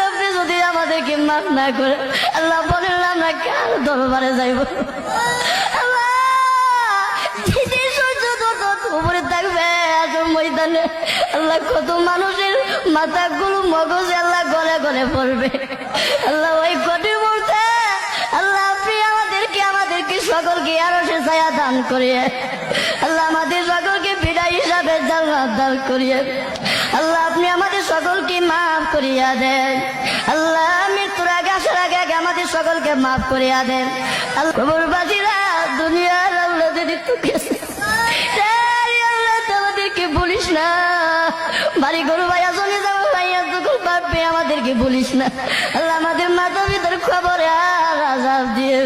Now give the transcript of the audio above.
আপনি যদি আমাদেরকে মাফ না করে আল্লাহ বলেন আমরা কার দরবারে যাইব? আল্লাহ উপরে থাকবে ময়দানে আল্লাহ কত মানুষের মাথাগুলো মগজে আল্লাহ গলে গলে পড়বে। আল্লাহ ওই কঠিন মুহূর্তে আল্লাহ আপনি আমাদেরকে সকলকে আরো সে ছায়া দান করিয়ে আল্লাহ আমাদের সকলকে বিদায় হিসাবে জান্নাত দান করিয়ে আল্লাহ আপনি আমাদের সকলকে মাফ করিয়া দেন। আল্লাহ মৃত্যুর আগে আসার আগে আগে আমাদের সকলকে মাফ করিয়া দেন। আল্লাহ কবরবাসীরা দুনিয়ার আল্লাহ যদি আমাদেরকে বলিস না, বাড়ি গরু ভাইয়া চলে যাবো ভাইয়া যখন পারবে আমাদেরকে বলিস না। আল্লাহ আমাদের মাথা ভিতর খবর আর আজাব দিয়ে